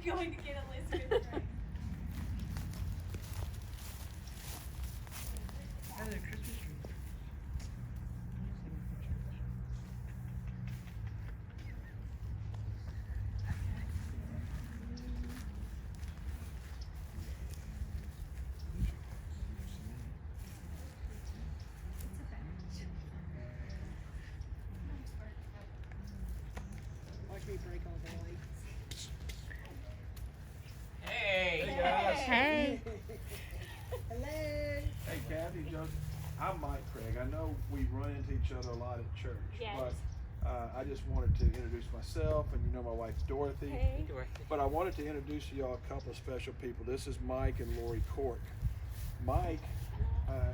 going to get Elizabeth right. How did a Christmas tree? Watch me break all the lights. Hey! Hey guys! Hey. Hello. Hey Kathy, Joseph. I'm Mike Craig. I know we run into each other a lot at church, Yes. but I just wanted to introduce myself, and you know my wife Dorothy. Hey. But I wanted to introduce to y'all a couple of special people. This is Mike and Lori Cork. Mike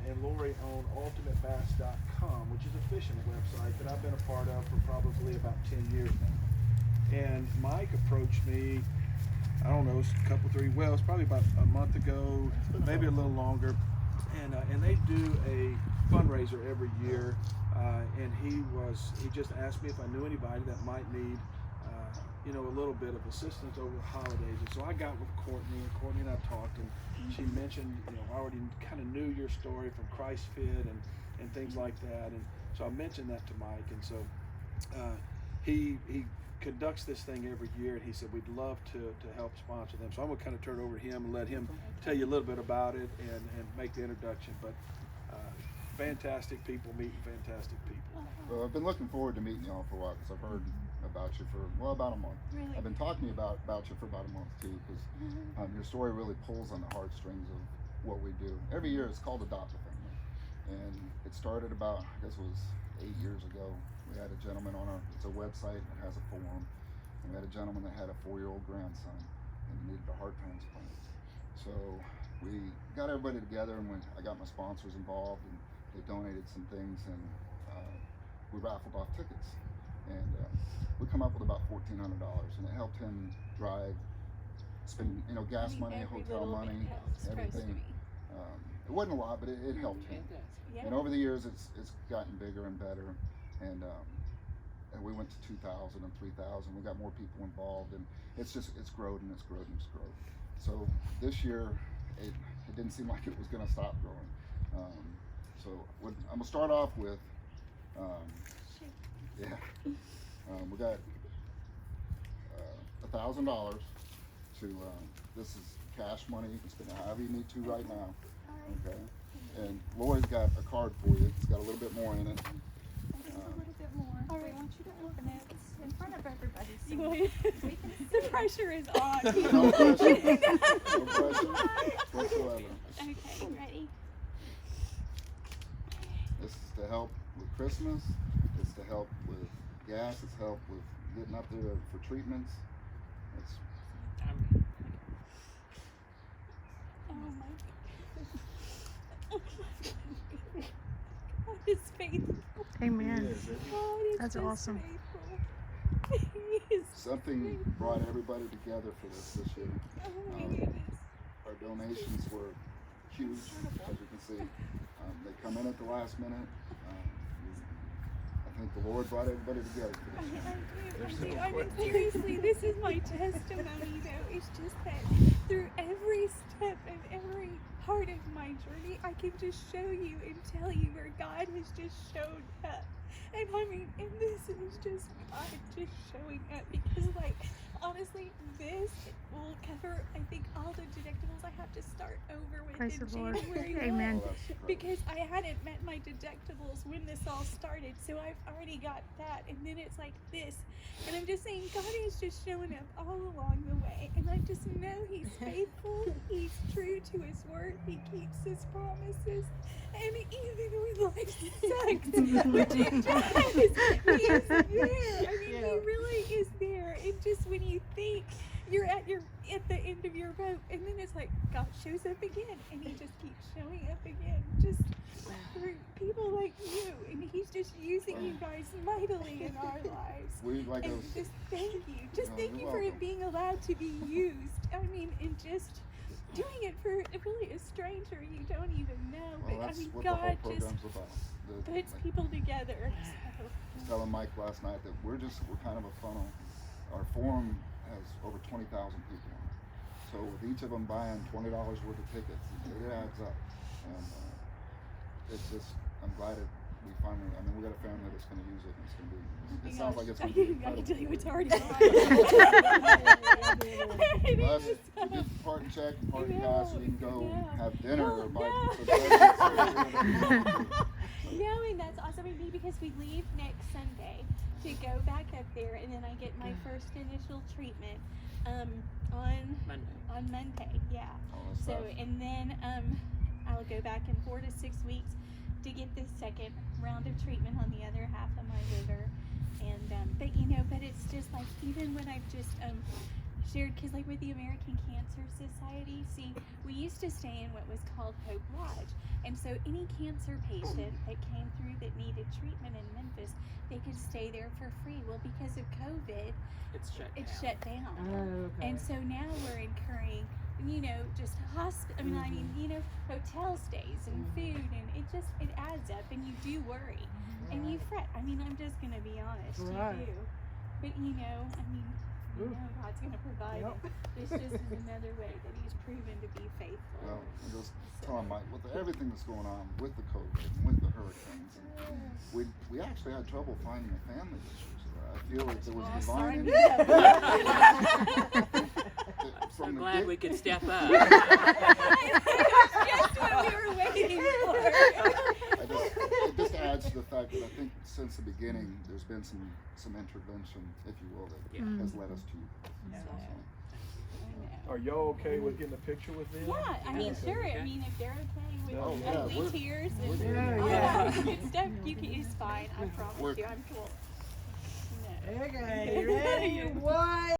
and Lori own UltimateBass.com, which is a fishing website that I've been a part of for probably about 10 years now. And Mike approached me, I don't know, it's a couple, three, well, it's probably about a month ago, maybe a little longer. And they do a fundraiser every year. And he just asked me if I knew anybody that might need, you know, a little bit of assistance over the holidays. And so I got with Courtney and I talked, and she mentioned, you know, I already kind of knew your story from Christ Fit and things like that. And so I mentioned that to Mike. And so he conducts this thing every year, and he said we'd love to help sponsor them. So I'm gonna kind of turn it over to him and let him tell you a little bit about it and make the introduction. But fantastic people meeting fantastic people. Well, I've been looking forward to meeting y'all for a while because I've heard about you for, well, about a month. Really? I've been talking to you about you for about a month too, because your story really pulls on the heartstrings of what we do. Every year it's called Adopt A Family. And it started about, I guess it was 8 years ago. We had a gentleman on it's a website that has a form. And we had a gentleman that had a 4-year-old grandson and needed a heart transplant. So we got everybody together, and I got my sponsors involved, and they donated some things, and we raffled off tickets. And we come up with about $1,400, and it helped him drive, spend, you know, gas money, every hotel little money, bit helps, trust everything. me. It wasn't a lot, but it helped him. It does. Yeah. And over the years, it's gotten bigger and better. And we went to 2,000 and 3,000. We got more people involved, and it's grown and it's grown and it's grown. So this year, it didn't seem like it was going to stop growing. So I'm gonna start off with, we got $1,000 to. This is cash money. You can spend it however you need to right now. Okay. And Lori's got a card for you. It's got a little bit more in it. There's a little bit more. All right, I want you to open it in front of everybody. So You want- we can see the it. pressure is on. No pressure. No pressure whatsoever. Okay, ready? This is to help with Christmas. It's to help with gas. It's help with getting up there for treatments. It's Oh my goodness. Oh my goodness. God is faithful. Amen. It is. God is That's just awesome. faithful. He is Something brought everybody together for this year. Oh my goodness. Our donations were huge, as you can see. They come in at the last minute. I think the Lord brought everybody together for this year. I mean, seriously, this is my testimony though. It's just that through every step and every part of my journey, I can just show you and tell you where God has just shown up. And I mean, and this is just God just showing up, because like, honestly, this will cover, I think, all the deductibles I have to start over with Praise in the Lord. January 1. Amen. Oh, that's great. Because I hadn't met my deductibles when this all started, so I've already got that, and then it's like this, and I'm just saying God is just showing up all along the way, and I just know He's faithful, He's true to His word, He keeps His promises, and even when life sucks, which it does, He is there. I mean, He really is there, and just when you think you're at the end of your rope, and then it's like God shows up again, and He just keeps showing up again, just through people like you, and He's just using you guys mightily in our lives. We like And those. just thank you, just No, thank you're you for it welcome. being allowed to be used. I mean, and just doing it for really a stranger you don't even know. Well, But I that's mean, what the whole God just program's about. puts Like, people together. I was telling Mike last night that we're kind of a funnel. Our forum has over 20,000 people on it. So with each of them buying $20 worth of tickets, it adds up. And it's just, I'm glad we finally, I mean, we got a family that's going to use it, and it's going to be, it sounds like it's going to be I can tell you it's incredible. already Well, you get the parking check, and parking pass, so you can go have dinner or buy No, and that's awesome with me because we leave next Sunday to go back up there, and then I get my first initial treatment on Monday. Yeah. Oh, that's So fast. and then I'll go back in 4 to 6 weeks to get the second round of treatment on the other half of my liver, and but it's just like even when I've just shared, because like with the American Cancer Society, see, we used to stay in what was called Hope Lodge, and so any cancer patient that came through that needed treatment in Memphis, they could stay there for free. Well, because of COVID, It's shut down. And so now we're incurring, just hotel stays and food, and it adds up, and you do worry, and you fret. I mean, I'm just gonna be honest, Right. you do. But God's gonna provide. Yep. And this just is another way that He's proven to be faithful. Well, I'm just telling Mike, with everything that's going on with the COVID and with the hurricanes, and we actually had trouble finding a family this year. So I feel like there was divine. I'm so glad we could step up. That's just what we were waiting for. It just adds to the fact that I think since the beginning there's been some intervention, if you will, that has led us to this. Are y'all okay with getting a picture with them? Yeah, I mean, Okay. sure. I mean, if they're okay with Oh, yeah, ugly we're- tears and we're- all yeah. that good stuff, it's fine. I promise We're- you, I'm cool. No. Okay, you ready? One.